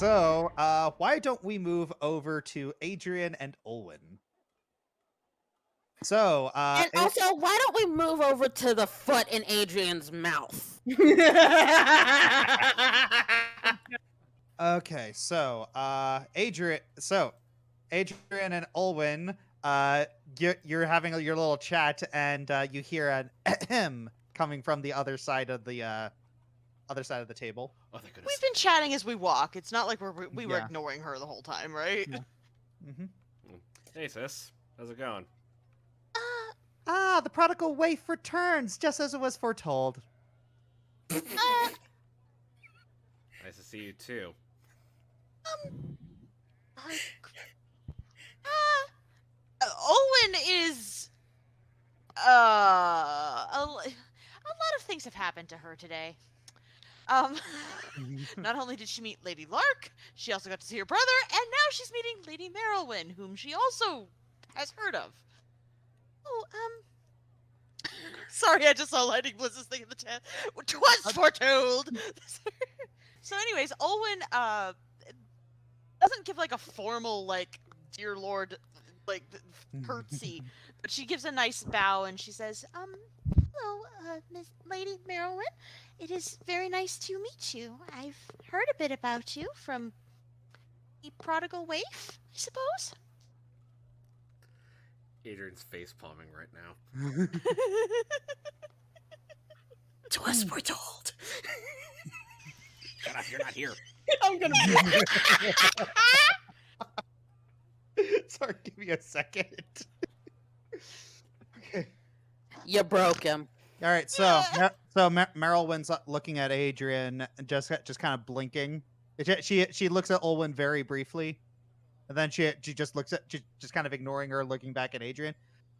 So, why don't we move over to Adrian and Olwen? So, And also, why don't we move over to the foot in Adrian's mouth? okay, so, Adrian and Olwen, you're having your little chat, and you hear an ahem coming from the other side of the table. Oh, thank goodness. We've been chatting as we walk. It's not like we were Yeah. ignoring her the whole time, right? Yeah. Mm-hmm. Hey, sis. How's it going? Ah, the prodigal waif returns, just as it was foretold. Nice to see you, too. Owen is a lot of things have happened to her today. Not only did she meet Lady Lark, she also got to see her brother, and now she's meeting Lady Merylwyn, whom she also has heard of. Oh, sorry, I just saw Lightning Bliss's thing in the chat. Twas foretold! So anyways, Olwen, doesn't give, like, a formal, like, dear lord, like, curtsy, but she gives a nice bow, and she says, hello, Miss Lady Merylwyn. It is very nice to meet you. I've heard a bit about you from the prodigal waif, I suppose. Adrian's face palming right now. 'Twas foretold. Shut up, you're not here. I'm gonna Sorry, give me a second. Okay. You broke him. All right, so Merylwyn's looking at Adrian and just kind of blinking. She looks at Olwen very briefly, and then she just just kind of ignoring her, looking back at Adrian.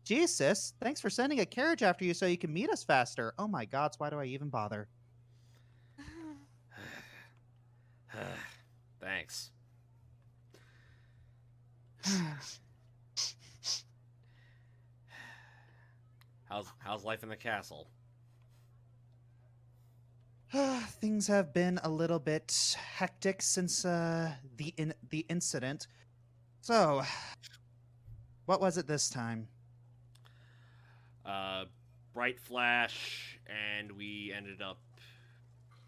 Geez, sis, thanks for sending a carriage after you so you can meet us faster. Oh my gods, why do I even bother? Thanks. How's life in the castle? Things have been a little bit hectic since the incident. So, what was it this time? Bright flash, and we ended up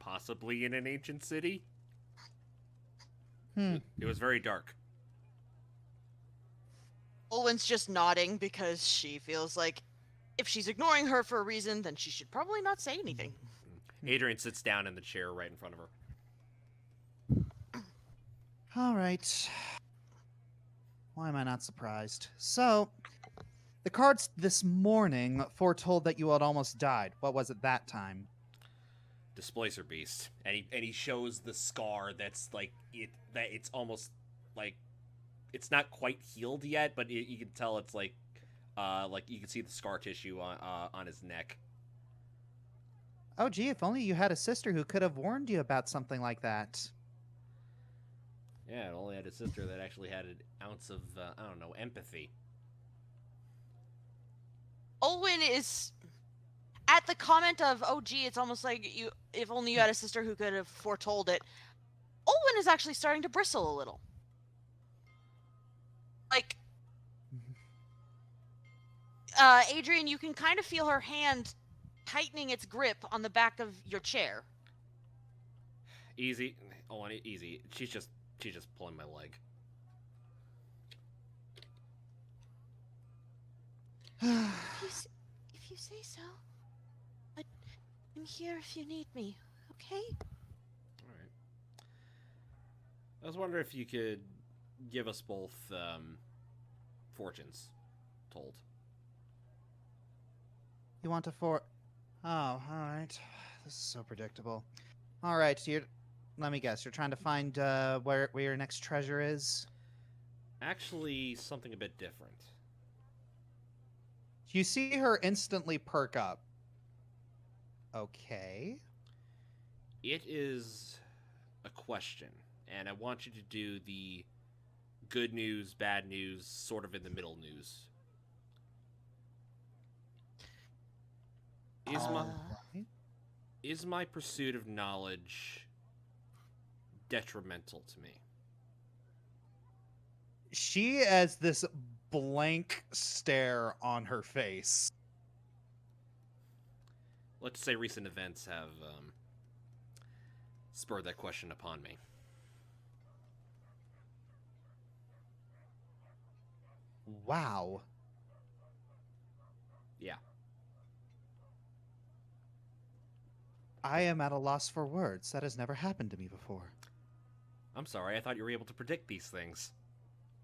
possibly in an ancient city. It was very dark. Olwen's just nodding because she feels like if she's ignoring her for a reason, then she should probably not say anything. Adrian sits down in the chair right in front of her. All right. Why am I not surprised? So, the cards this morning foretold that you had almost died. What was it that time? Displacer beast, and he shows the scar that's like it's almost like it's not quite healed yet, but you can tell it's like you can see the scar tissue on his neck. Oh, gee, if only you had a sister who could have warned you about something like that. Yeah, I only had a sister that actually had an ounce of I don't know, empathy. Olwen is at the comment of, "Oh, gee, it's almost like if only you had a sister who could have foretold it." Olwen is actually starting to bristle a little. Like, Adrian, you can kind of feel her hand tightening its grip on the back of your chair. Easy, easy. She's just pulling my leg. If you say so. But I'm here if you need me, okay? All right. I was wondering if you could give us both fortunes told. You want Oh, all right. This is so predictable. All right, so let me guess. You're trying to find where your next treasure is? Actually, something a bit different. You see her instantly perk up. Okay. It is a question, and I want you to do the good news, bad news, sort of in the middle news. Is my pursuit of knowledge detrimental to me? She has this blank stare on her face. Let's say recent events have spurred that question upon me. Wow. Yeah. I am at a loss for words. That has never happened to me before. I'm sorry, I thought you were able to predict these things.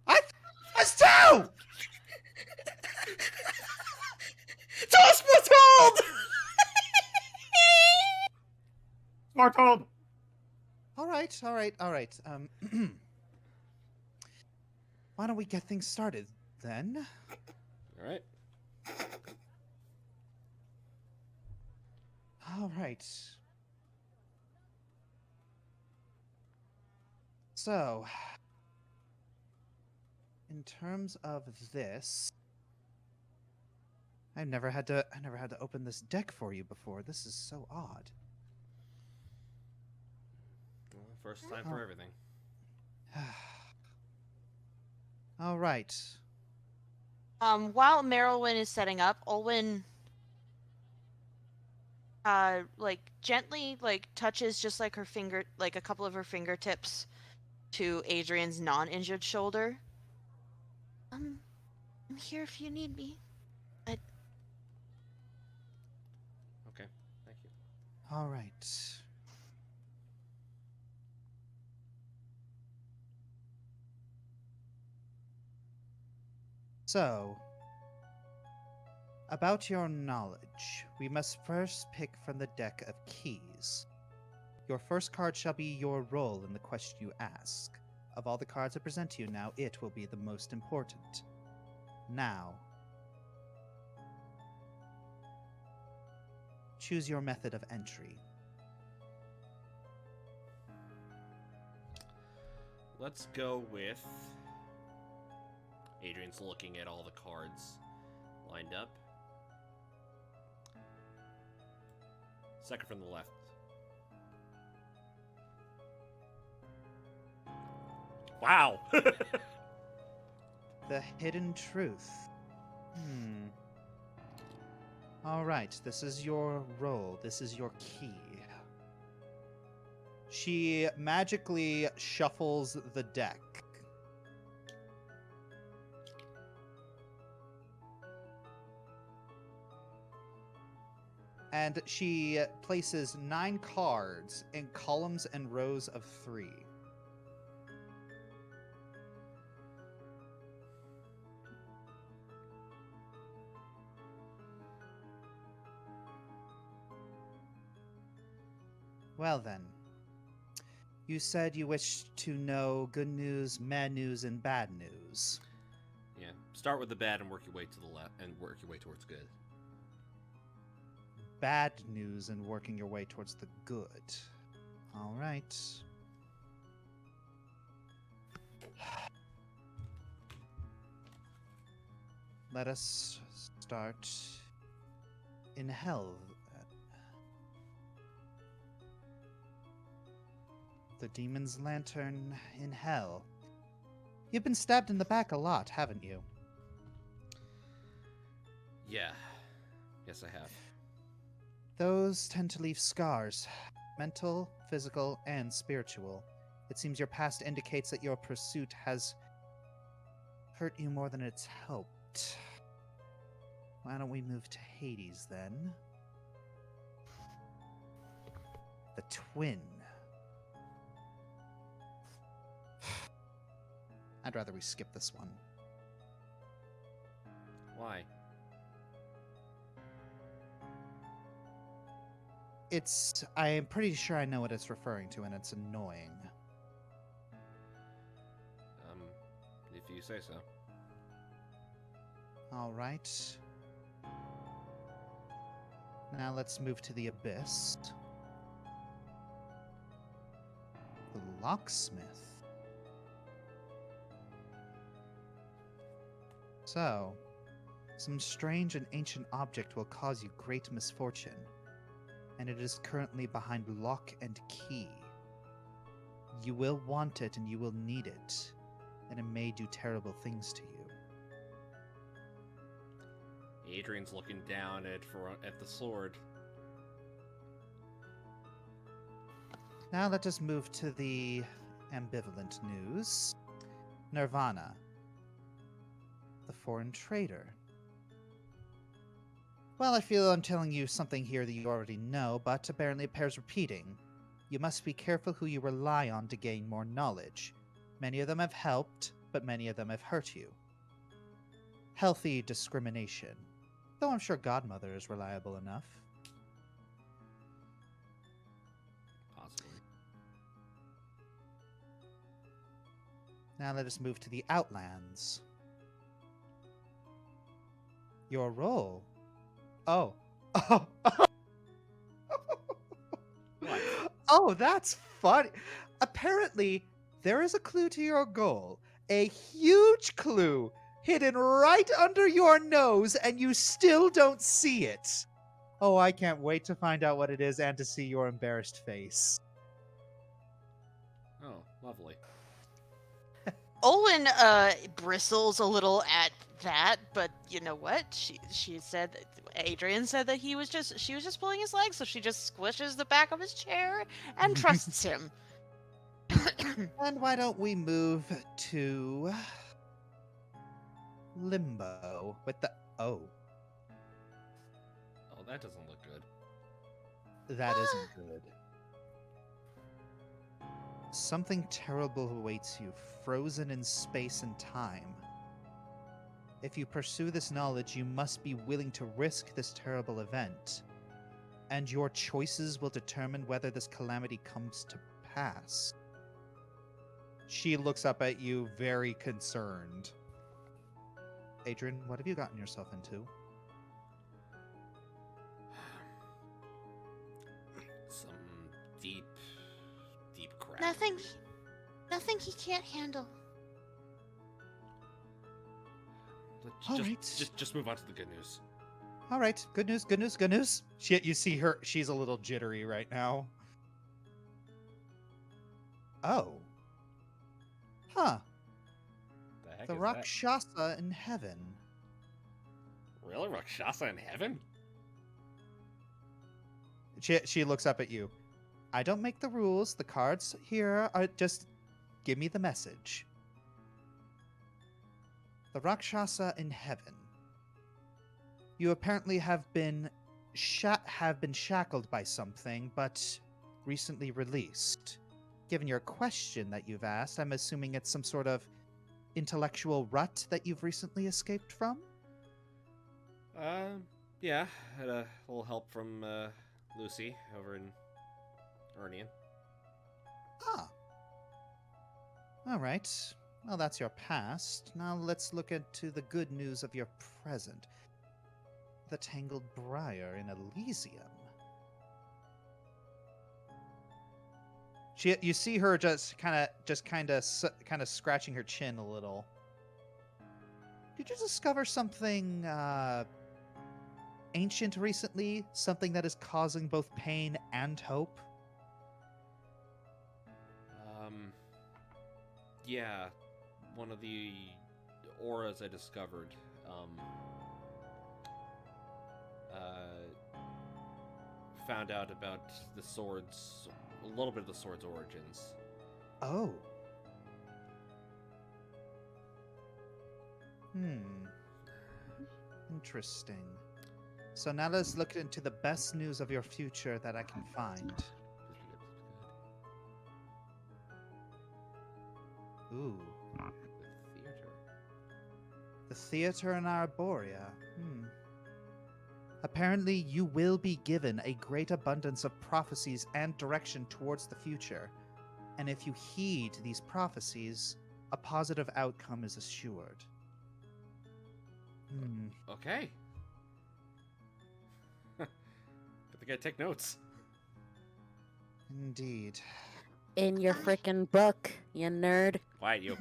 I was too! Toss foretold! Foretold! All right. Why don't we get things started then? All right. All right. So, in terms of this, I never had to open this deck for you before. This is so odd. Well, first time for everything. All right. While Merylwyn is setting up, Olwen like gently like touches just like her finger, like a couple of her fingertips to Adrian's non-injured shoulder. I'm here if you need me. Okay, thank you. All right. So, about your knowledge, we must first pick from the deck of keys. Your first card shall be your role in the question you ask. Of all the cards I present to you now, it will be the most important. Now, choose your method of entry. Let's go with... Adrian's looking at all the cards lined up. Second from the left. Wow! The hidden truth. All right, this is your role. This is your key. She magically shuffles the deck. And she places 9 cards in columns and rows of 3. Well then, you said you wished to know good news, bad news, and bad news. Yeah, start with the bad and work your way to the left, and work your way towards good. Bad news and working your way towards the good. All right. Let us start in hell. The demon's lantern in hell. You've been stabbed in the back a lot, haven't you? Yeah. Yes, I have. Those tend to leave scars. Mental, physical, and spiritual. It seems your past indicates that your pursuit has hurt you more than it's helped. Why don't we move to Hades, then? The twin. I'd rather we skip this one. Why? I am pretty sure I know what it's referring to, and it's annoying. If you say so. All right. Now let's move to the abyss. The locksmith. So, some strange and ancient object will cause you great misfortune, and it is currently behind lock and key. You will want it and you will need it. and it may do terrible things to you. Adrian's looking down at the sword. Now let us move to the ambivalent news. Nirvana, the foreign trader. Well, I feel I'm telling you something here that you already know, but apparently it bears repeating. You must be careful who you rely on to gain more knowledge. Many of them have helped, but many of them have hurt you. Healthy discrimination. Though I'm sure Godmother is reliable enough. Possibly. Now let us move to the Outlands. Your role? Oh. Oh. What? Oh, that's funny. Apparently, there is a clue to your goal. A huge clue hidden right under your nose, and you still don't see it. Oh, I can't wait to find out what it is and to see your embarrassed face. Oh, lovely. Olwen bristles a little at that, but you know what? She said that Adrian said that she was just pulling his leg, so she just squishes the back of his chair and trusts him. And why don't we move to Limbo with the Oh, that doesn't look good. That isn't good. Something terrible awaits you, frozen in space and time. If you pursue this knowledge, you must be willing to risk this terrible event. And your choices will determine whether this calamity comes to pass. She looks up at you, very concerned. Adrian, what have you gotten yourself into? Some deep crap. Nothing he can't handle. All Just, right. just move on to the good news. All right, good news, good news, good news. You see her, she's a little jittery right now. Oh. Huh. The heck The is that? Rakshasa in heaven. Really? Rakshasa in heaven? She looks up at you. I don't make the rules. The cards here are just give me the message. The Rakshasa in heaven. You apparently have been shackled by something, but recently released. Given your question that you've asked, I'm assuming it's some sort of intellectual rut that you've recently escaped from? Yeah. Had a little help from Lucy over in Ernian. Ah. All right. Well, that's your past. Now let's look into the good news of your present. The Tangled Briar in Elysium. You see her just kind of scratching her chin a little. Did you discover something ancient recently? Something that is causing both pain and hope? Yeah. One of the auras I discovered, found out about the swords, a little bit of the sword's origins. Oh. Interesting. So now let's look into the best news of your future that I can find. Ooh. The theater. The theater in Arborea. Apparently, you will be given a great abundance of prophecies and direction towards the future. And if you heed these prophecies, a positive outcome is assured. Okay. I think I take notes. Indeed. In your frickin' book, you nerd. Quiet, you.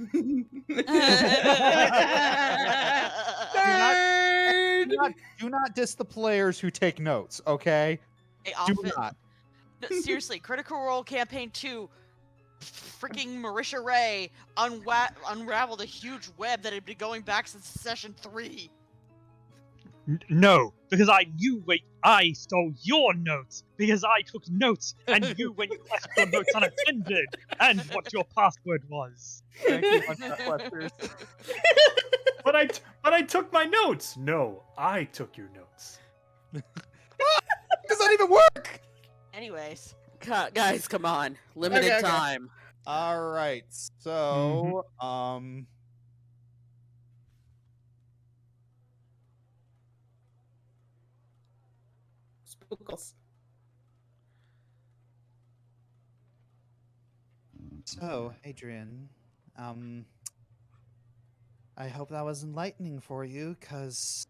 Do not diss the players who take notes, okay? They Do often, not. No, seriously, Critical Role Campaign 2 freaking Marisha Ray unraveled a huge web that had been going back since session 3. No, because I knew I stole your notes, because I took notes, and you when you left your notes unattended, and what your password was. Thank you, Buster. But I took my notes. No, I took your notes. Does that even work? Anyways. Guys, come on. Limited Okay. time. All right. So, Spookles. So, Adrian, I hope that was enlightening for you, cause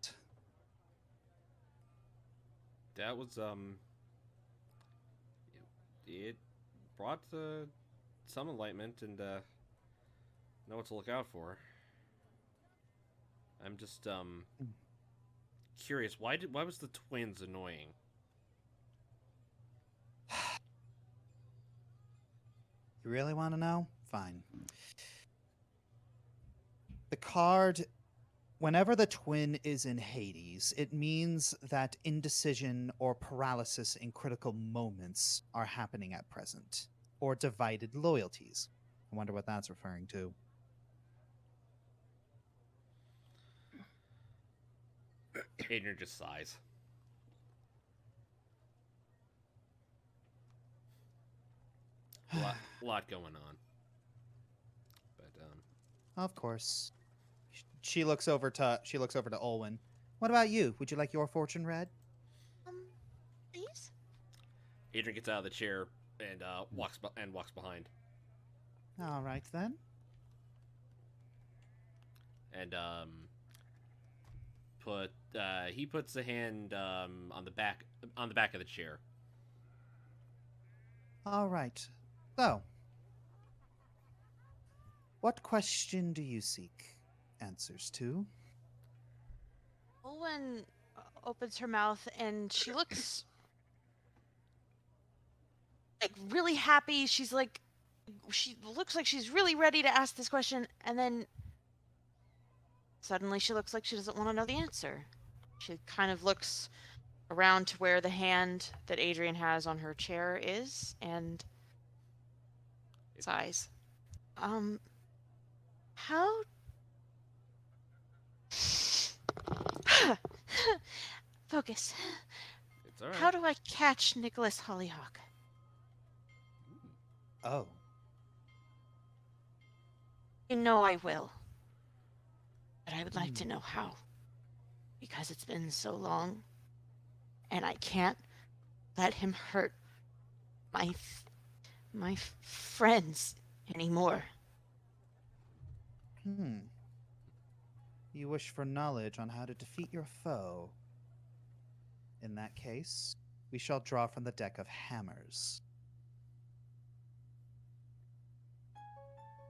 That was it brought some enlightenment and know what to look out for. I'm just curious, why was the twins annoying? you really want to know? Fine. The card, whenever the twin is in Hades, it means that indecision or paralysis in critical moments are happening at present, or divided loyalties. I wonder what that's referring to. Adrian just sighs. Lot going on. But Of course. She looks over to Olwen. What about you? Would you like your fortune read? Please? Adrian gets out of the chair and walks behind. All right then. And he puts a hand on the back of the chair. All right. So, what question do you seek answers to? Olwen opens her mouth and she looks like really happy. She looks like she's really ready to ask this question, and then suddenly she looks like she doesn't want to know the answer. She kind of looks around to where the hand that Adrian has on her chair is and sighs. How focus. It's all right. How do I catch Nicholas Hollyhock? Oh. You know I will. But I would like to know how. Because it's been so long. And I can't let him hurt my friends anymore. You wish for knowledge on how to defeat your foe. In that case, we shall draw from the deck of hammers.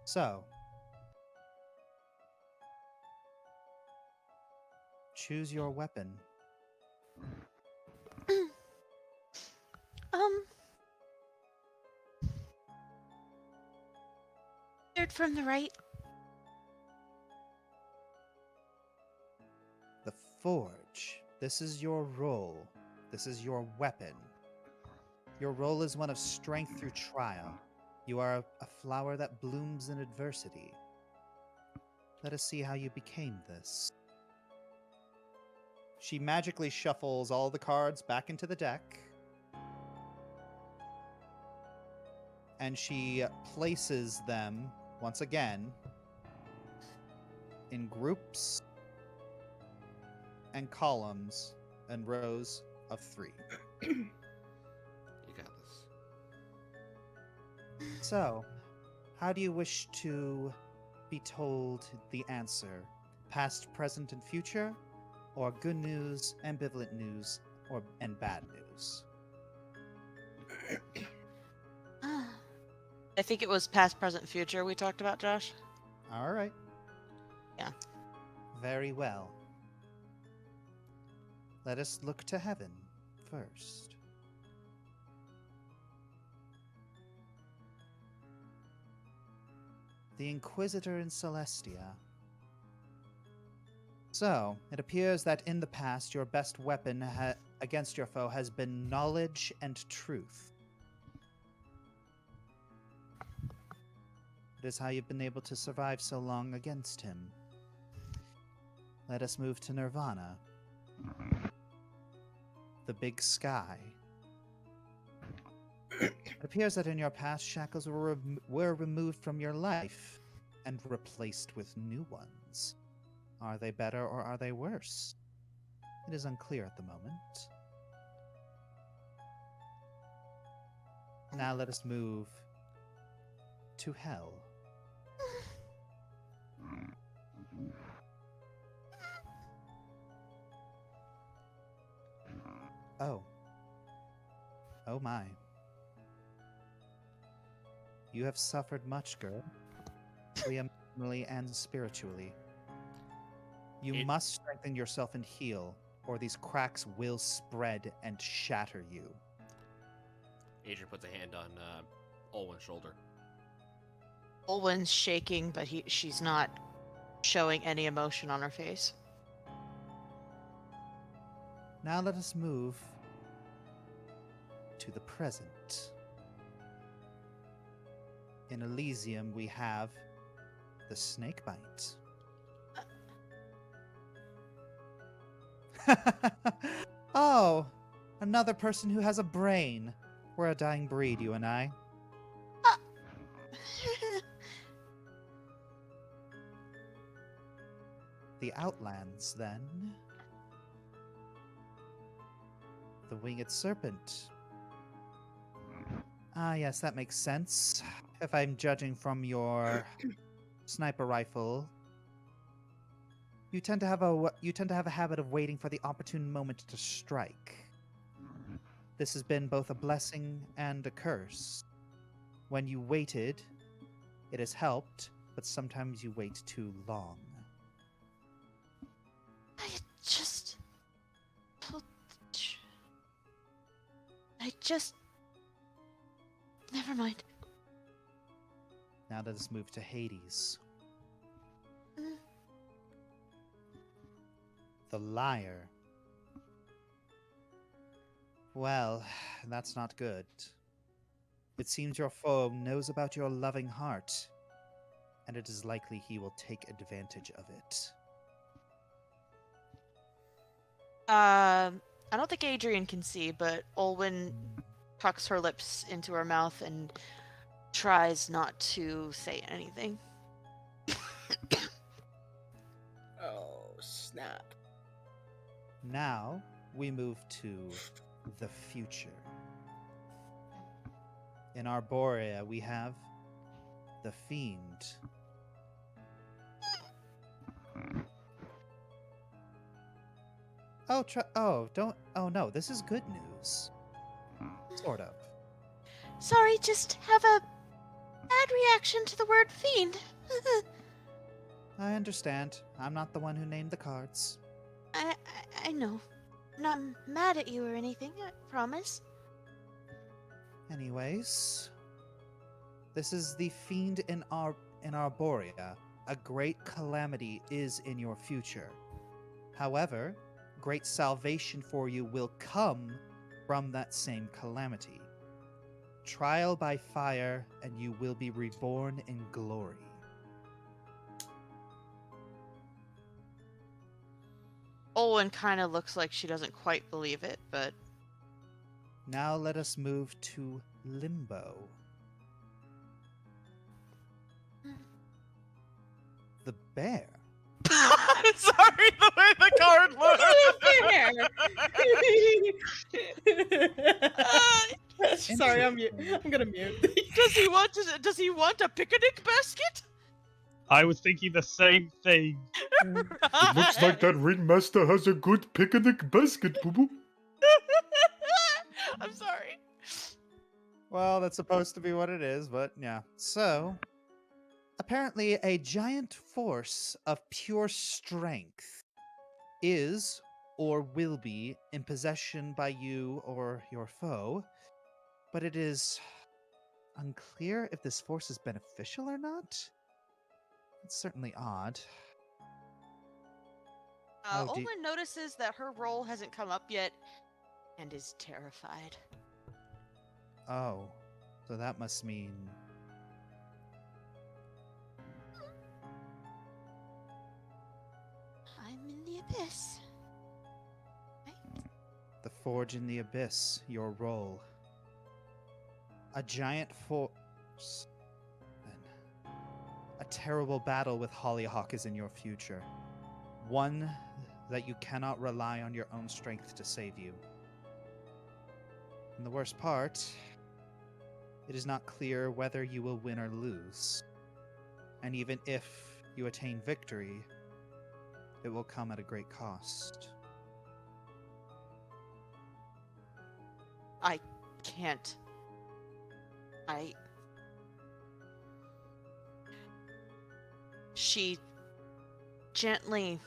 So, choose your weapon. Third from the right. The Forge. This is your role. This is your weapon. Your role is one of strength through trial. You are a flower that blooms in adversity. Let us see how you became this. She magically shuffles all the cards back into the deck. And she places them, once again, in groups and columns and rows of 3. You got this. So, how do you wish to be told the answer? Past, present, and future? Or good news, ambivalent news, and bad news? I think it was past, present, future we talked about, Josh. All right. Yeah. Very well. Let us look to heaven first. The Inquisitor in Celestia. So, it appears that in the past, your best weapon against your foe has been knowledge and truth. It is how you've been able to survive so long against him. Let us move to Nirvana. The big sky. It appears that in your past, shackles were removed from your life and replaced with new ones. Are they better or are they worse? It is unclear at the moment. Now let us move to hell. Oh. Oh my. You have suffered much, girl. Emotionally and spiritually. You must strengthen yourself and heal, or these cracks will spread and shatter you. Adrian puts a hand on Olwen's shoulder. Olwen's shaking, but she's not showing any emotion on her face. Now let us move to the present. In Elysium, we have the snake bite. Oh, another person who has a brain. We're a dying breed, you and I. The Outlands, then. The winged serpent. Ah, yes, that makes sense. If I'm judging from your sniper rifle, you tend to have a habit of waiting for the opportune moment to strike. This has been both a blessing and a curse. When you waited, it has helped, but sometimes you wait too long. Never mind. Now let us move to Hades. The liar. Well, that's not good. It seems your foe knows about your loving heart, and it is likely he will take advantage of it. I don't think Adrian can see, but Olwen tucks her lips into her mouth and tries not to say anything. Oh, snap. Now, we move to the future. In Arborea, we have the Fiend. Oh no, this is good news. Sort of. Sorry, just have a bad reaction to the word fiend. I understand. I'm not the one who named the cards. I know. I'm not mad at you or anything, I promise. Anyways, this is the Fiend in Arborea. A great calamity is in your future. However, great salvation for you will come from that same calamity. Trial by fire, and you will be reborn in glory. Olwen kind of looks like she doesn't quite believe it, but... Now let us move to Limbo. The bear. Sorry, the way the card looks! Sorry, I'm gonna mute. Does he want a picnic basket? I was thinking the same thing. It looks like that ringmaster has a good picnic basket, boo boo. I'm sorry. Well, that's supposed to be what it is, but yeah. So, apparently a giant force of pure strength is or will be in possession by you or your foe, but it is unclear if this force is beneficial or not. It's certainly odd. Oh, Olwen notices that her roll hasn't come up yet and is terrified. Oh, so that must mean... I'm in the abyss. The Forge in the Abyss, your role. A giant force. Then. A terrible battle with Hollyhock is in your future. One that you cannot rely on your own strength to save you. And the worst part, it is not clear whether you will win or lose. And even if you attain victory, it will come at a great cost. I can't. She gently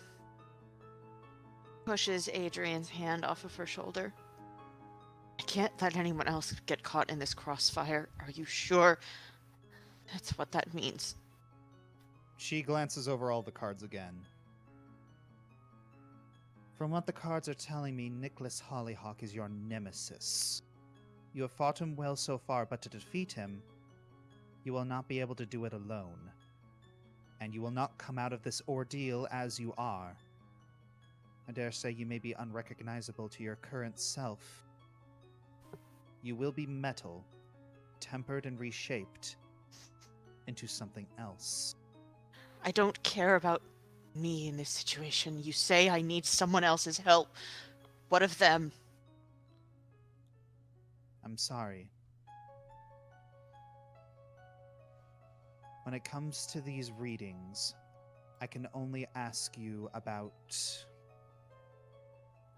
pushes Adrian's hand off of her shoulder. I can't let anyone else get caught in this crossfire. Are you sure that's what that means? She glances over all the cards again. From what the cards are telling me, Nicholas Hollyhock is your nemesis. You have fought him well so far, but to defeat him, you will not be able to do it alone. And you will not come out of this ordeal as you are. I dare say you may be unrecognizable to your current self. You will be metal, tempered and reshaped into something else. I don't care about me in this situation. You say I need someone else's help. What of them? I'm sorry. When it comes to these readings, I can only ask you about...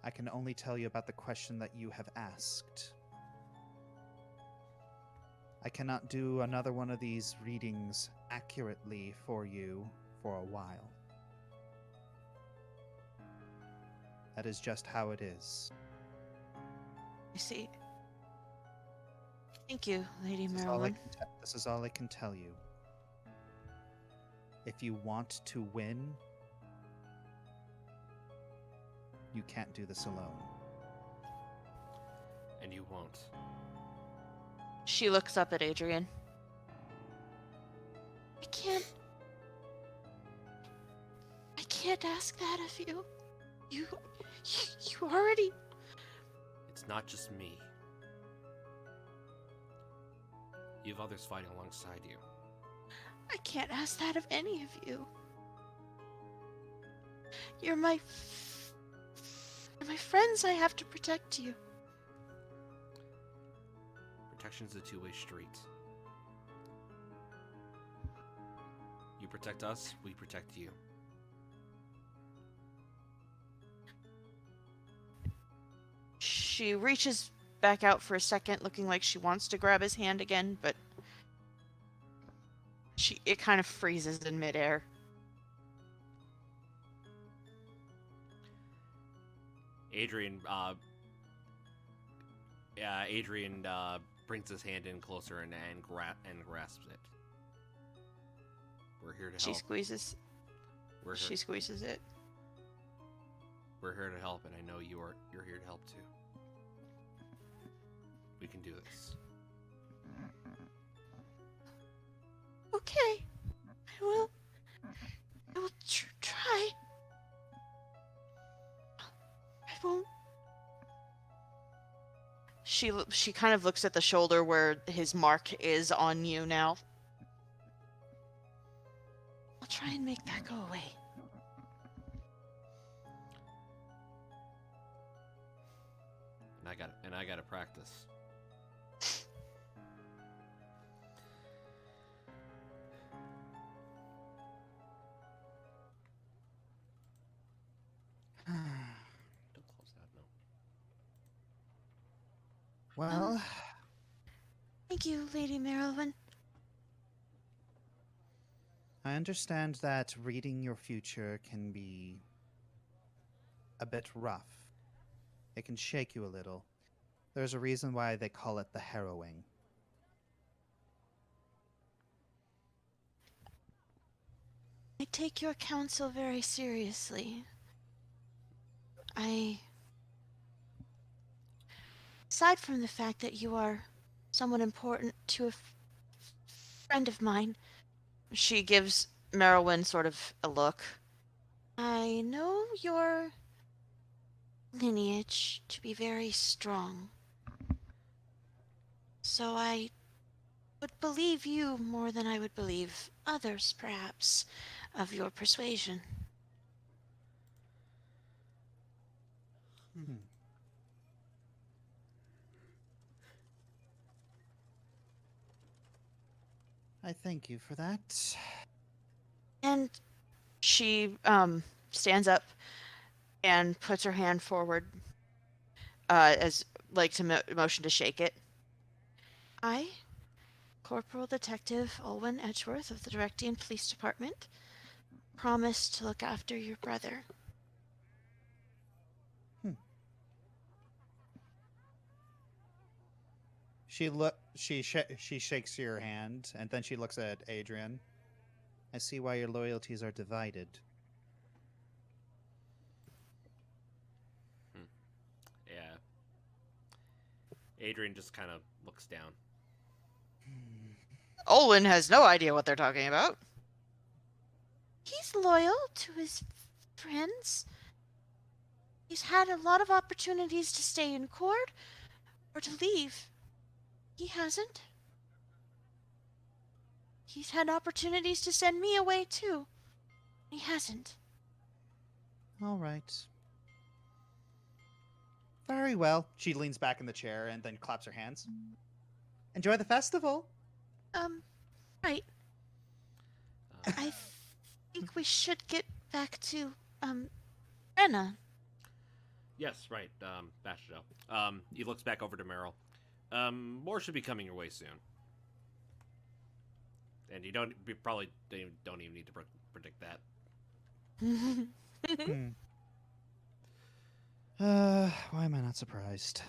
I can only tell you about the question that you have asked. I cannot do another one of these readings accurately for you for a while. That is just how it is. I see. Thank you, Lady This Marilyn. is all I can tell you. If you want to win, you can't do this alone. And you won't. She looks up at Adrian. I can't ask that of you. You already... It's not just me. You have others fighting alongside you. I can't ask that of any of you. You're my friends. I have to protect you. Protection's a two-way street. You protect us, we protect you. She reaches back out for a second, looking like she wants to grab his hand again, but it kind of freezes in midair. Adrian brings his hand in closer and grasps it. We're here to She help. squeezes. We're here. She squeezes it. We're here to help, and I know you're here to help too. We can do this. Okay, I will try. I won't. She kind of looks at the shoulder where his mark is on you now. I'll try and make that go away. And I gotta practice. Don't close that, no. Well, Thank you, Lady Marilyn. I understand that reading your future can be a bit rough. It can shake you a little. There's a reason why they call it the Harrowing. take your counsel very seriously. Aside from the fact that you are somewhat important to a friend of mine, she gives Merylwyn sort of a look. I know your lineage to be very strong. So I would believe you more than I would believe others, perhaps, of your persuasion. Hmm. I thank you for that. And she stands up and puts her hand forward as like to motion to shake it. I, Corporal Detective Olwen Edgeworth of the Directian Police Department, promise to look after your brother. She shakes your hand, and then she looks at Adrian. I see why your loyalties are divided. Yeah. Adrian just kind of looks down. Olwen has no idea what they're talking about. He's loyal to his friends. He's had a lot of opportunities to stay in court or to leave. He hasn't. He's had opportunities to send me away too. He hasn't. All right. Very well. She leans back in the chair and then claps her hands. Enjoy the festival. Right. Uh, I think we should get back to, Brenna. yes, right. Basho. He looks back over to Meryl. More should be coming your way soon. And you probably don't even need to predict that. Why am I not surprised?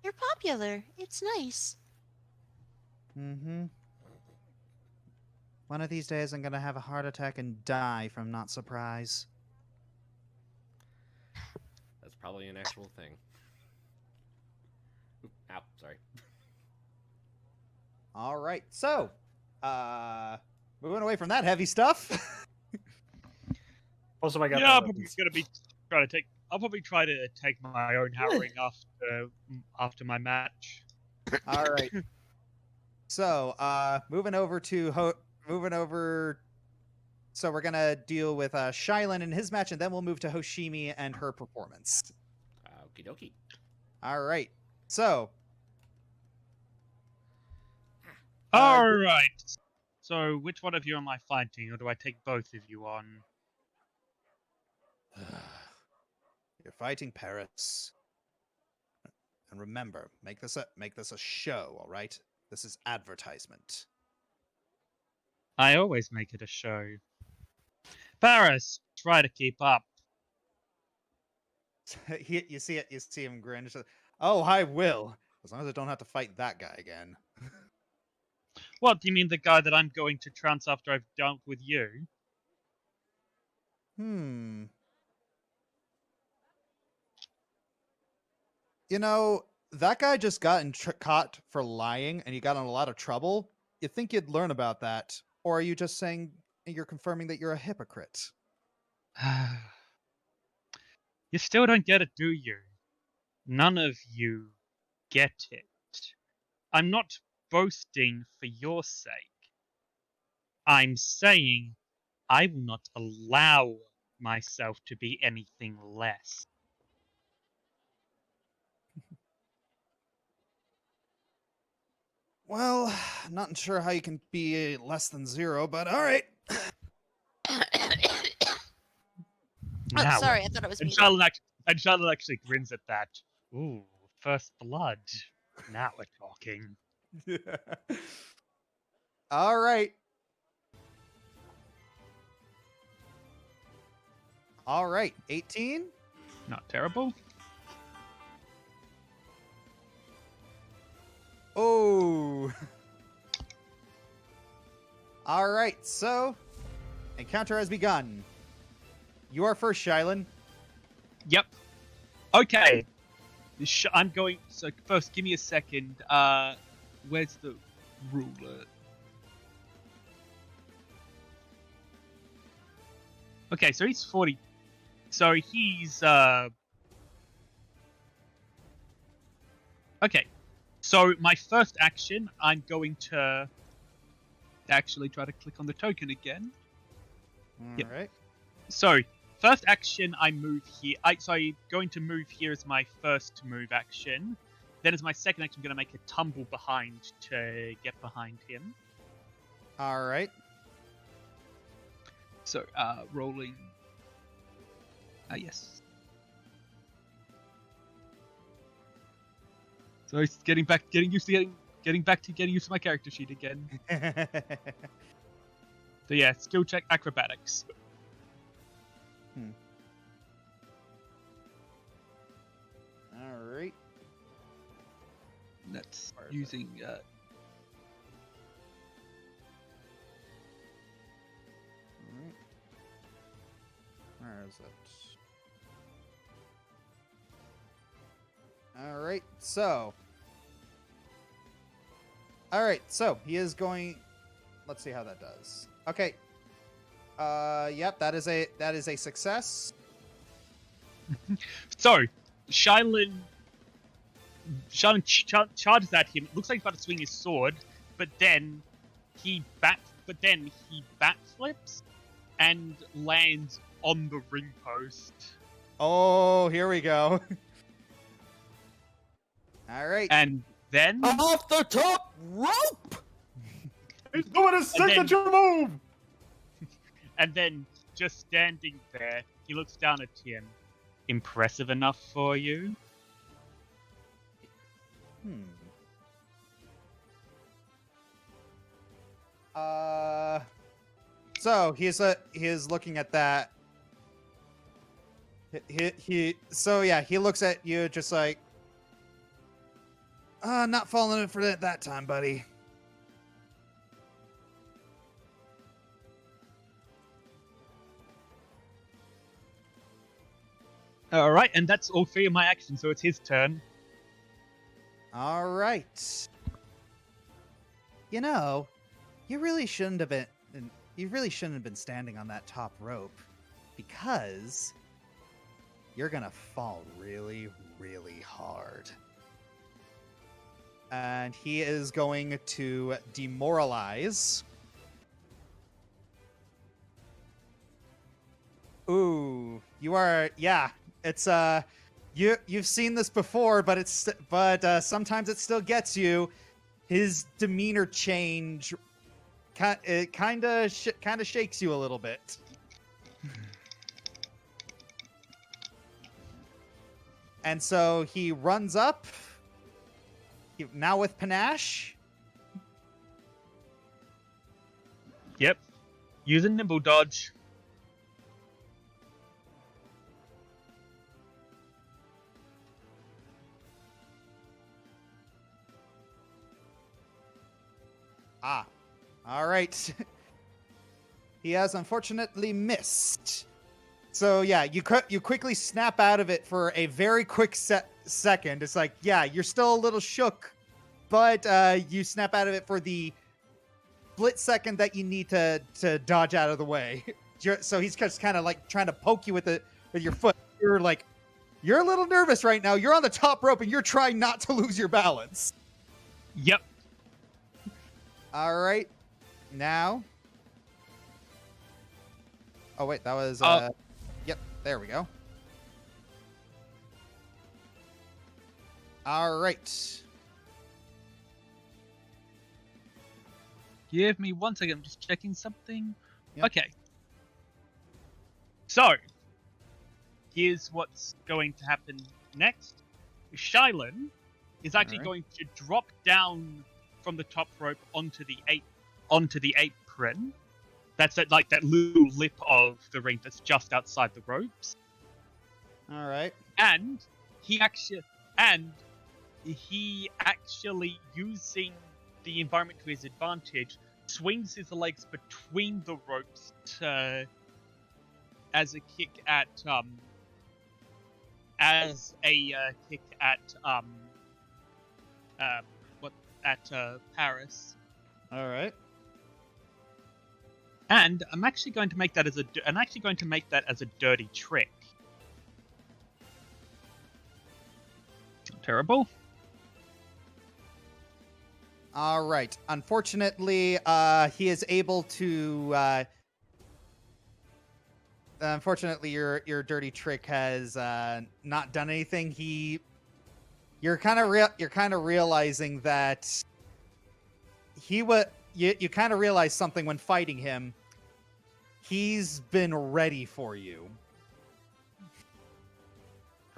You're popular. It's nice. Mm-hmm. One of these days I'm gonna have a heart attack and die from not surprise. That's probably an actual thing. Oop, ow, sorry. All right, so, moving away from that heavy stuff. Also, I got Yeah, my I'm probably weapons. gonna be trying to take. I'll probably try to take my own Harrowing after my match. All right. So, moving over. So we're gonna deal with Shylin and his match, and then we'll move to Hoshimi and her performance. Okie dokie. All right. So, All right. So, which one of you am I fighting, or do I take both of you on? you're fighting Paris, and remember, make this a show. All right. This is advertisement. I always make it a show. Paris, try to keep up. You see it. You see him grin. Just, oh, I will, as long as I don't have to fight that guy again. What, do you mean the guy that I'm going to trounce after I've dealt with you? You know, that guy just got caught for lying, and he got in a lot of trouble. You think you'd learn about that, or are you just saying you're confirming that you're a hypocrite? You still don't get it, do you? None of you get it. I'm not boasting for your sake. I'm saying I will not allow myself to be anything less. Well, not sure how you can be less than 0, but all right. Now, Sorry, I thought it was and me. Charlotte actually grins at that. Ooh, first blood. Now we're talking. All right. All right. 18. Not terrible. Oh. All right. So Encounter has begun. You are first, Shylin. Yep. Okay. I'm going. So first, give me a second. Where's the ruler? Okay, so he's 40. So he's Okay. So my first action, I'm going to actually try to click on the token again. All right. So, first action, I move here. I'm going to move here as my first move action. Then as my second action, I'm going to make a tumble behind to get behind him. All right. So, rolling. Yes. So it's getting used to my character sheet again. So yeah, skill check acrobatics. All right. That's Where is using Where is it? All right. So he is going. Let's see how that does. Okay. Yep. That is a success. So, Shylin charges at him. It looks like he's about to swing his sword, but then he backflips and lands on the ring post. Oh, here we go. All right. And then Off the top rope! He's doing his signature move! and then just standing there, he looks down at him. Impressive enough for you? So he's looking at that. He looks at you just like, not falling in for it that time, buddy. All right, and that's all three of my actions, so it's his turn. All right. You know, you really shouldn't have been standing on that top rope, because you're gonna fall really, really hard. And he is going to demoralize. Ooh, you are, yeah. It's you've seen this before, but sometimes it still gets you. His demeanor change, it kind of shakes you a little bit. And so he runs up. Now with panache. Yep. Using nimble dodge. All right. He has unfortunately missed. So yeah, you quickly snap out of it for a very quick second. It's like, yeah, you're still a little shook, but you snap out of it for the split second that you need to dodge out of the way. So he's just kind of like trying to poke you with your foot. You're like, you're a little nervous right now. You're on the top rope and you're trying not to lose your balance. Yep. All right. Now. Oh, wait, that was... Yep, there we go. All right. Give me 1 second, I'm just checking something. Yep. Okay. So, here's what's going to happen next. Shylin is actually going to drop down from the top rope onto the apron. That's that little lip of the ring that's just outside the ropes. All right. And he actually using the environment to his advantage, swings his legs between the ropes as a kick at Paris. All right. And I'm actually going to make that as a dirty trick. Not terrible. All right. Unfortunately, he is able to. Unfortunately, your dirty trick has not done anything. You're kind of realizing that you kind of realize something when fighting him. He's been ready for you.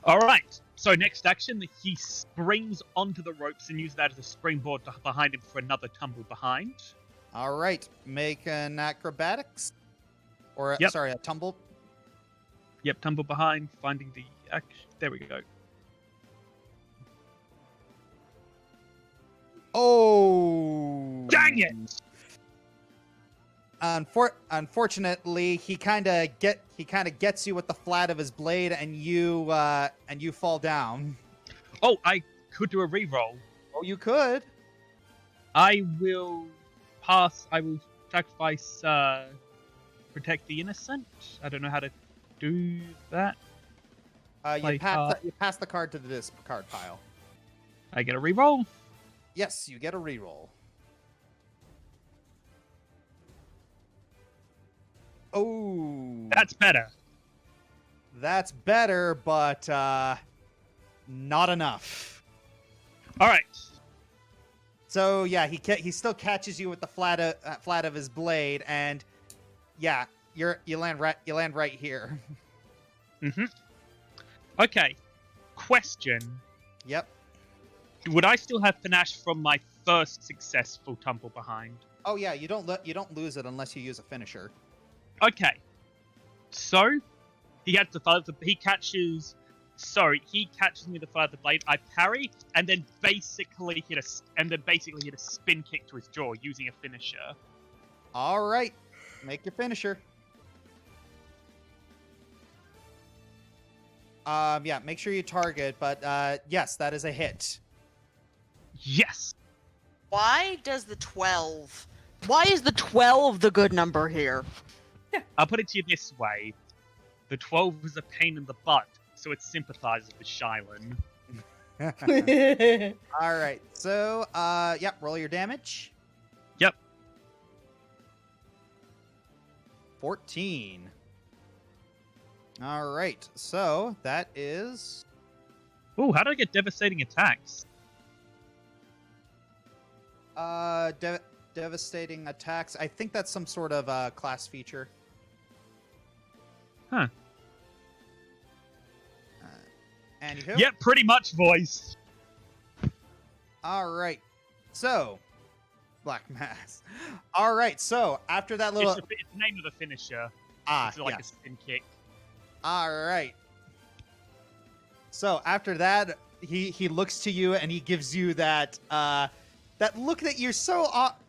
All right. So next action, he springs onto the ropes and uses that as a springboard behind him for another tumble behind. All right. Make an acrobatics, or Yep. sorry, a tumble. Yep, tumble behind, finding the action. There we go. Oh, Dang it! Unfortunately, he kind of gets you with the flat of his blade, and you fall down. Oh, I could do a reroll. Oh, you could. I will pass. I will sacrifice protect the innocent. I don't know how to do that. You pass the card to the discard pile. I get a reroll. Yes, you get a reroll. Oh, That's better. that's better, but not enough. All right. So yeah, he still catches you with the flat of his blade, and yeah, you land right here. Mm-hmm. Okay. Question. Yep. Would I still have panache from my first successful tumble behind? Oh yeah, you don't lose it unless you use a finisher. Okay. So he catches me the fire of the blade. I parry and then basically hit a spin kick to his jaw using a finisher. All right, make your finisher. Yeah, make sure you target, but yes, that is a hit. Yes. Why is the 12 the good number here? I'll put it to you this way. The 12 is a pain in the butt, so it sympathizes with Shylin. All right, so yep, roll your damage. Yep. 14. All right, so that is Ooh, how do I get devastating attacks? devastating attacks. I think that's some sort of class feature. Huh. Anywho. Yep, pretty much, voice. All right. So, Black Mass. All right. So after that little, It's the name of the finisher. It's like yeah. a spin kick. All right. So after that, he looks to you and he gives you that that look that you're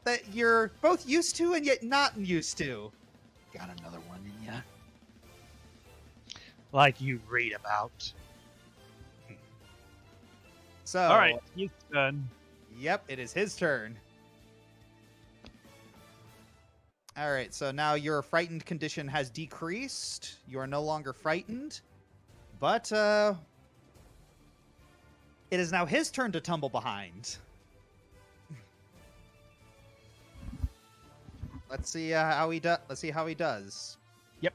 that you're both used to and yet not used to. Got another one in ya? Like you read about. So All right, his turn. Yep, it is his turn. All right, so now your frightened condition has decreased. You are no longer frightened, but it is now his turn to tumble behind. Let's see how he does. Let's see how he does. Yep.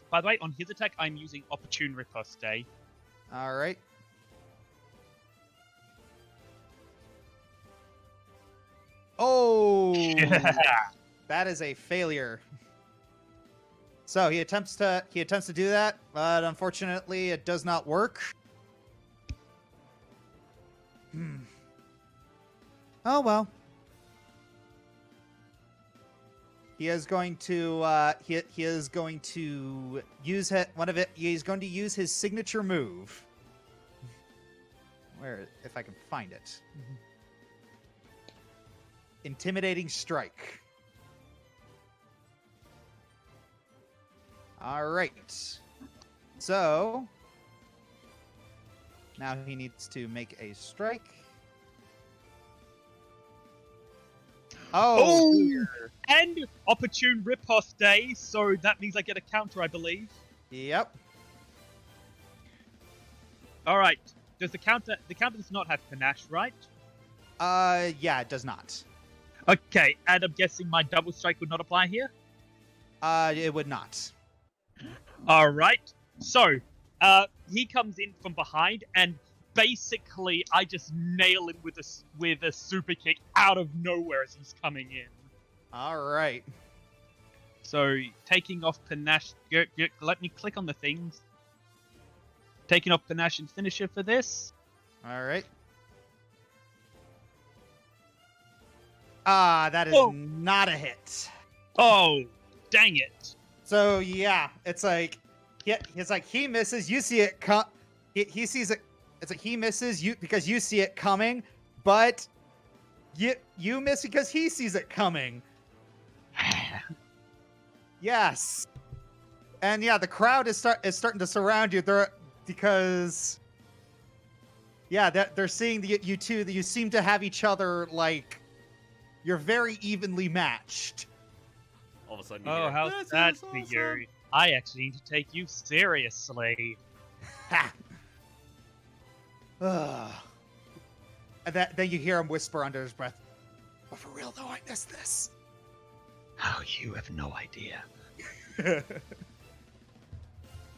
By the way, on his attack, I'm using opportune riposte. All right. Oh, that is a failure. So he attempts to do that, but unfortunately, it does not work. Oh well. He is going to he is going to use He's going to use his signature move. Where, if I can find it. Intimidating strike. All right. So now he needs to make a strike. Oh, dear. And opportune ripoff day, so that means I get a counter, I believe. Yep. All right. Does the counter does not have panache, right? Yeah, it does not. Okay, and I'm guessing my double strike would not apply here. It would not. All right. So, he comes in from behind, and basically, I just nail him with a super kick out of nowhere as he's coming in. All right. So, taking off panache. Let me click on the things. Taking off panache and finisher for this. All right. That is Oh. not a hit. Oh, dang it! So yeah, it's like, yeah, it's like he misses. You see it come. He sees it. It's like he misses you because you see it coming, but you miss because he sees it coming. Yes. And yeah, the crowd is starting to surround you. Because yeah, they're seeing you two. That you seem to have each other like you're very evenly matched. All of a sudden, you Oh, hear, how's This that is for awesome. you? I actually need to take you seriously. Ha! Ugh. And then you hear him whisper under his breath, "But for real though, I missed this." Oh, you have no idea.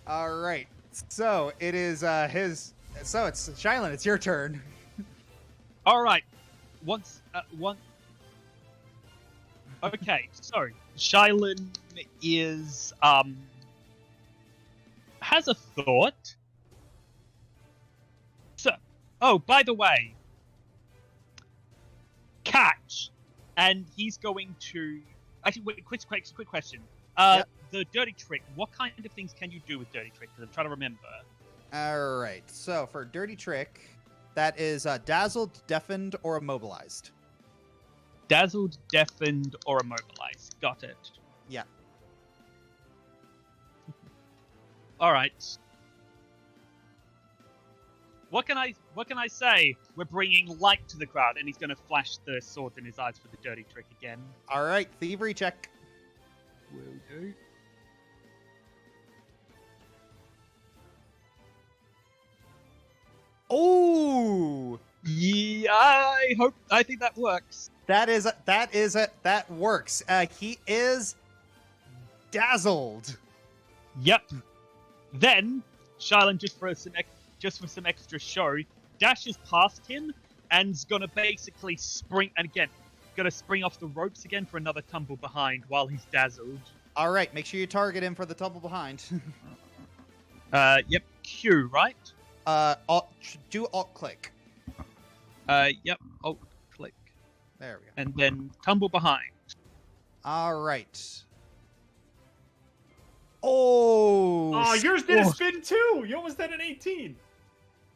All right. So it is his. So it's Shylin. It's your turn. All right. Okay, so Shylin is has a thought. So, oh, by the way, catch, and he's going to actually wait. Quick question. Yep. The dirty trick. What kind of things can you do with dirty trick? Because I'm trying to remember. All right. So for dirty trick, that is dazzled, deafened, or immobilized. Dazzled, deafened, or immobilized. Got it. Yeah. All right. What can I say? We're bringing light to the crowd, and he's going to flash the sword in his eyes for the dirty trick again. All right. Thievery check. Will do. Oh, Yeah, I think that works. that works. He is dazzled. Yep. Then Shylin, just for some extra show, dashes past him and's gonna basically spring off the ropes again for another tumble behind while he's dazzled. All right. Make sure you target him for the tumble behind. Yep. Q, right? Do alt click. Yep. Alt click. There we go. And then tumble behind. All right. Oh. Oh, yours did a spin too. You almost had an 18.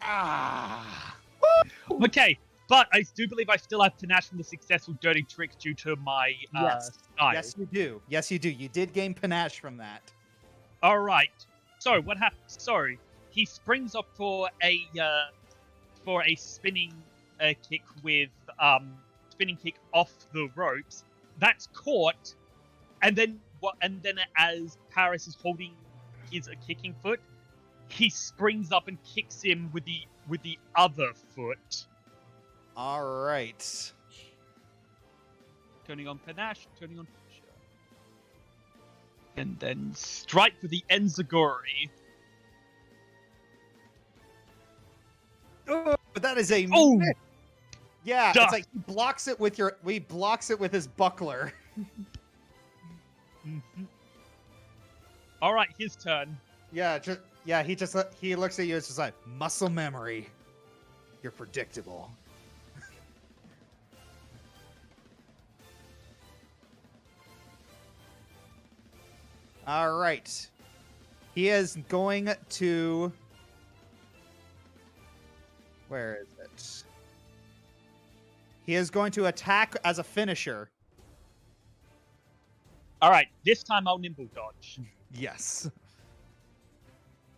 Ah. Okay, but I do believe I still have panache from the successful dirty trick due to my Yes. style. Yes, you do. Yes, you do. You did gain panache from that. All right. So what happens? Sorry, he springs up for a spinning kick with spinning kick off the ropes. That's caught, and then as Paris is holding his kicking foot, he springs up and kicks him with the other foot. All right. Turning on panache, turning on pressure. And then strike with the enziguri. Oh, but that is a Oh! miss. Yeah, Duh. it's like he blocks it with his buckler. All right, his turn. Yeah, he looks at you. It's just like muscle memory. You're predictable. All right. He is going to. Where is it? He is going to attack as a finisher. Alright, this time I'll nimble dodge. Yes.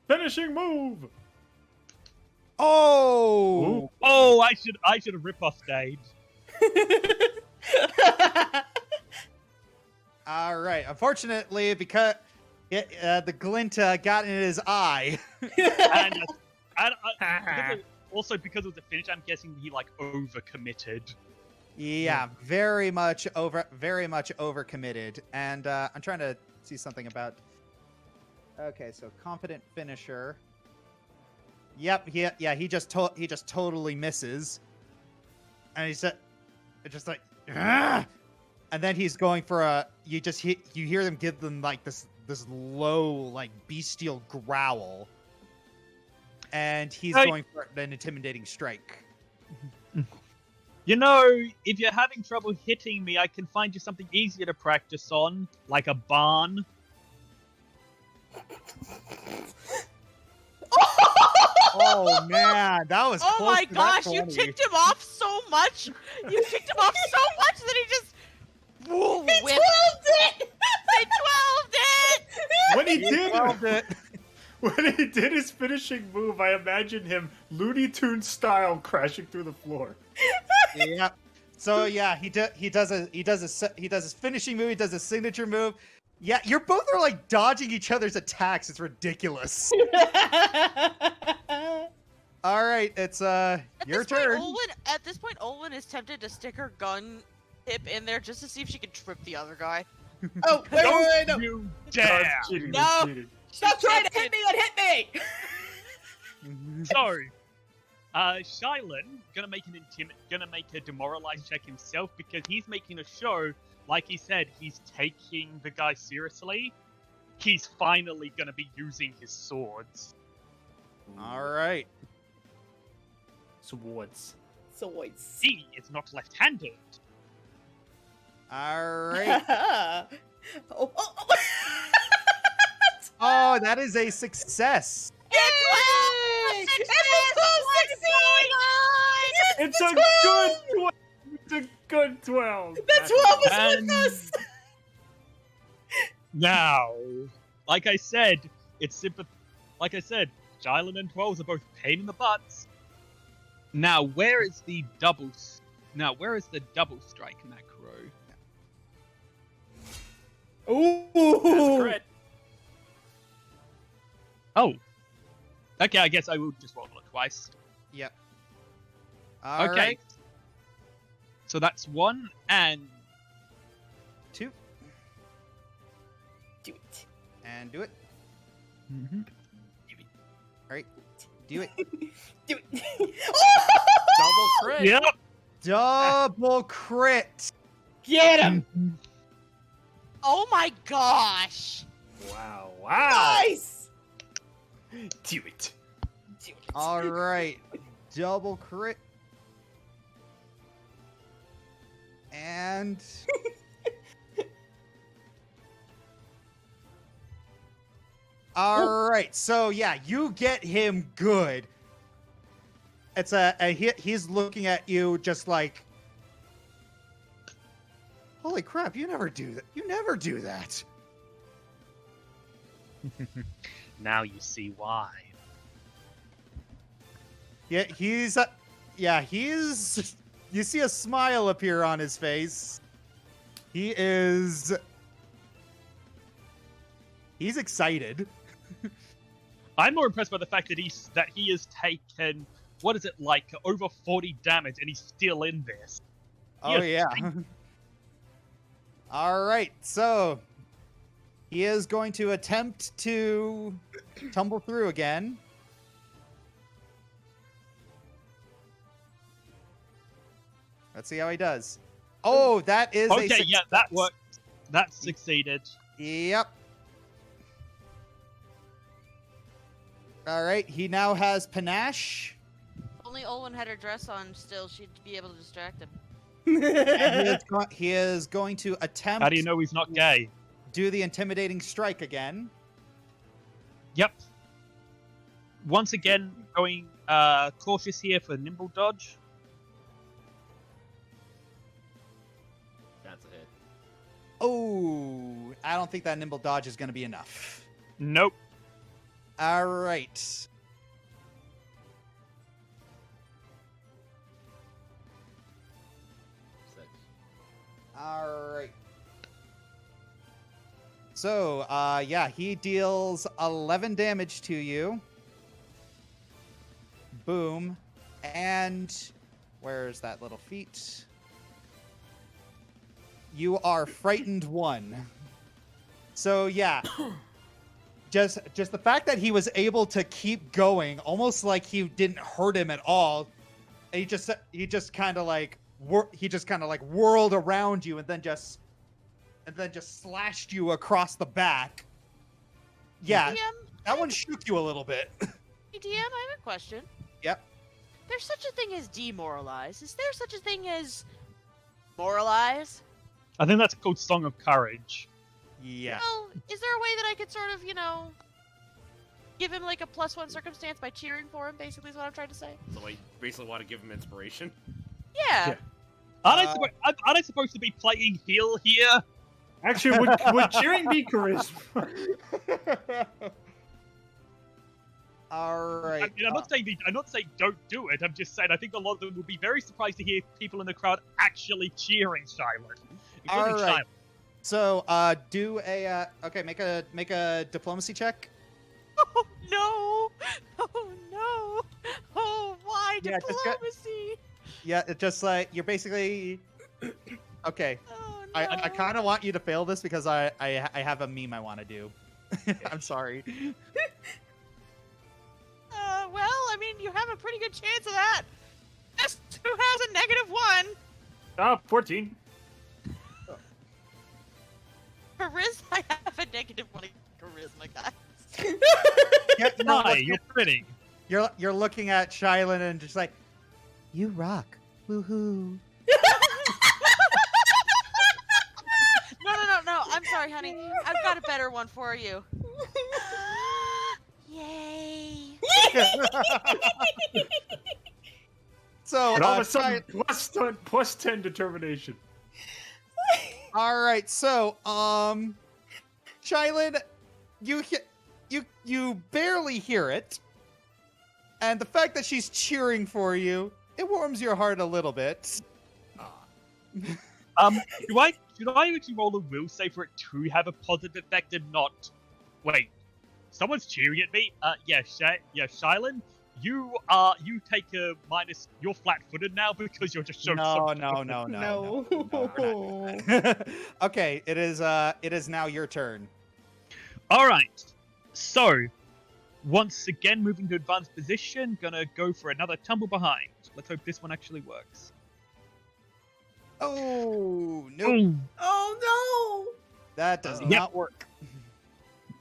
Finishing move. Oh. Oh, I should have rip-off stayed. All right. Unfortunately, because the glint got in his eye. And also because of the finish, I'm guessing he like overcommitted. Yeah, very much overcommitted. And I'm trying to see something about. Okay, so confident finisher. Yep, he just totally misses, and he's just like, "Ugh!" And then he's going for a. You hear them give them like this low like bestial growl, and he's going for an intimidating strike. You know, if you're having trouble hitting me, I can find you something easier to practice on, like a barn. Oh man, that was. Oh close my to that gosh, you 20. ticked him off so much. You ticked him off so much that he just. Whoa, He whipped. 12'd it! They 12'd it! When he He did twelved it. when he did his finishing move, I imagined him Looney Tunes style crashing through the floor. Yep. So yeah, he does his finishing move. He does his signature move. Yeah, you're both are like dodging each other's attacks. It's ridiculous. All right, it's your turn. At this point, Olwen is tempted to stick her gun tip in there just to see if she can trip the other guy. Oh, wait, no. You That's dare! cheating, No. that's cheating. Stop trying to hit me and hit me! So, Shylon gonna make a demoralized check himself because he's making a show. Like he said, he's taking the guy seriously. He's finally gonna be using his swords. All right. Swords. Swords. He is not left-handed. All right. oh. Oh, that is a success. Yay! It's a good 12. It's a good 12. The 12 is And with us! now, like I said, Like I said, Shylon and 12s are both pain in the butts. Now, where is the double strike macro? Ooh! That's a crit. Oh. Okay, I guess I will just roll it twice. Yep. All Okay. right. So that's 1 and 2 Do it. and do it. mm-hmm. All right. Do it. Do it. Double crit. Yep. Double crit. Get him! Oh my gosh! Wow. Wow. Nice! Do it. Do it. All right. Double crit. And all right. So yeah, you get him good. It's he's looking at you just like, holy crap! You never do that. You never do that. Now you see why. Yeah, he's you see a smile appear on his face. He's excited. I'm more impressed by the fact that he has taken, what is it, like over 40 damage and he's still in this. Oh Yes, yeah. All right, so he is going to attempt to tumble through again. Let's see how he does. Oh, that is Okay, a success. yeah, that worked. That succeeded. Yep. All right, he now has panache. Only Olwen had her dress on still, she'd be able to distract him. And he is going to attempt How do you know he's not gay? do the intimidating strike again. Yep. Once again, going cautious here for nimble dodge. That's a hit. Oh, I don't think that nimble dodge is going to be enough. Nope. All right. All right. So, yeah, he deals 11 damage to you. Boom. And where's that little feat? You are frightened 1. So, yeah. Just the fact that he was able to keep going, almost like he didn't hurt him at all. He just kind of like whirled around you and then just slashed you across the back. Yeah, DM, that one shook you a little bit. hey, DM, I have a question. Yep. There's such a thing as demoralize. Is there such a thing as moralize? I think that's called Song of Courage. Yeah. Well, is there a way that I could sort of, give him like a +1 circumstance by cheering for him? Basically, is what I'm trying to say. So I basically want to give him inspiration. Yeah. Yeah. Aren't I supposed to be playing heel here? Actually, would cheering be charisma? All right. I mean, I'm not saying don't do it. I'm just saying I think a lot of them will be very surprised to hear people in the crowd actually cheering Shylin. All right. So, do a make a diplomacy check. Oh no! Oh no! Oh, why Yeah, just get- diplomacy? Yeah, it's just like you're basically okay. Oh no! I kind of want you to fail this because I have a meme I want to do. I'm sorry. Well, I mean, you have a pretty good chance of that. Best who has a -1. 14. Charisma, I have a -1 charisma, guys. Yeah, no, Hi, you're pretty. you're looking at Shylin and just like, you rock, woohoo. No. I'm sorry, honey. I've got a better one for you. Yay! So, And all of a sudden, plus 10 determination. all right. So, Shylin, you barely hear it, and the fact that she's cheering for you, it warms your heart a little bit. Should I actually roll a will save for it to have a positive effect and not? Wait, someone's cheering at me. Shylin, you take a minus. You're flat-footed now because you're just showing. No. Okay, it is now your turn. All right. So, once again, moving to advanced position, gonna go for another tumble behind. Let's hope this one actually works. Oh no, Ooh. Oh that does Yep. not work.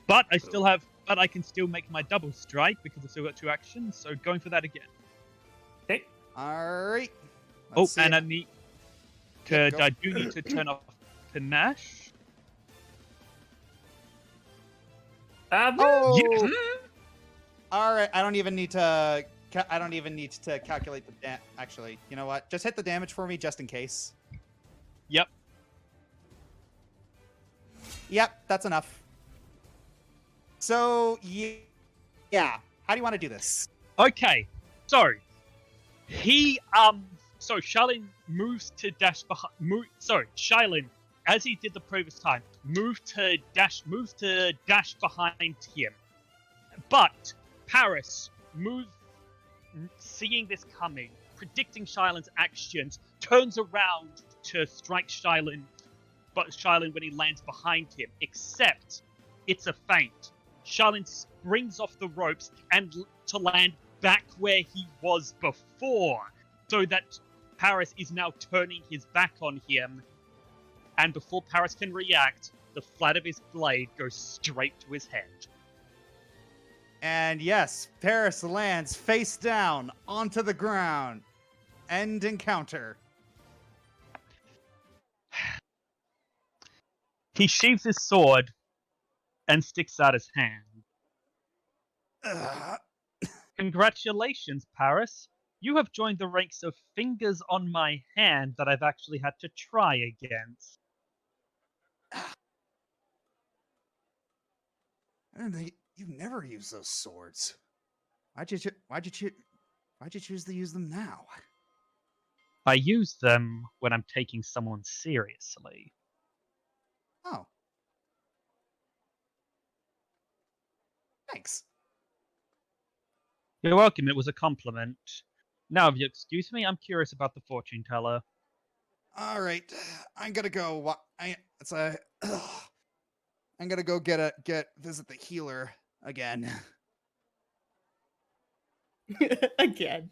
But I can still make my double strike because I've still got 2 actions. So going for that again. Okay. All right. And I need to. Yep, go. I do need to turn off panache. Oh. Yeah. All right. I don't even need to calculate the actually. You know what? Just hit the damage for me, just in case. Yep. Yep, that's enough. So yeah. How do you want to do this? Okay. So so Shylin moves to dash behind. Shylin, as he did the previous time, moves to dash behind him. But Paris seeing this coming, predicting Shylin's actions, turns around to strike Shylin, but Shylin when he lands behind him. Except it's a feint. Shylin springs off the ropes and to land back where he was before, so that Paris is now turning his back on him. And before Paris can react, the flat of his blade goes straight to his head. And yes, Paris lands face down onto the ground. End encounter. He sheathes his sword and sticks out his hand. Ugh. Congratulations, Paris. You have joined the ranks of fingers on my hand that I've actually had to try against. I don't think you never use those swords. Why'd you choose to use them now? I use them when I'm taking someone seriously. Oh. Thanks. You're welcome, it was a compliment. Now, if you excuse me, I'm curious about the fortune teller. All right, I'm gonna go. I'm gonna go visit the healer again. Again.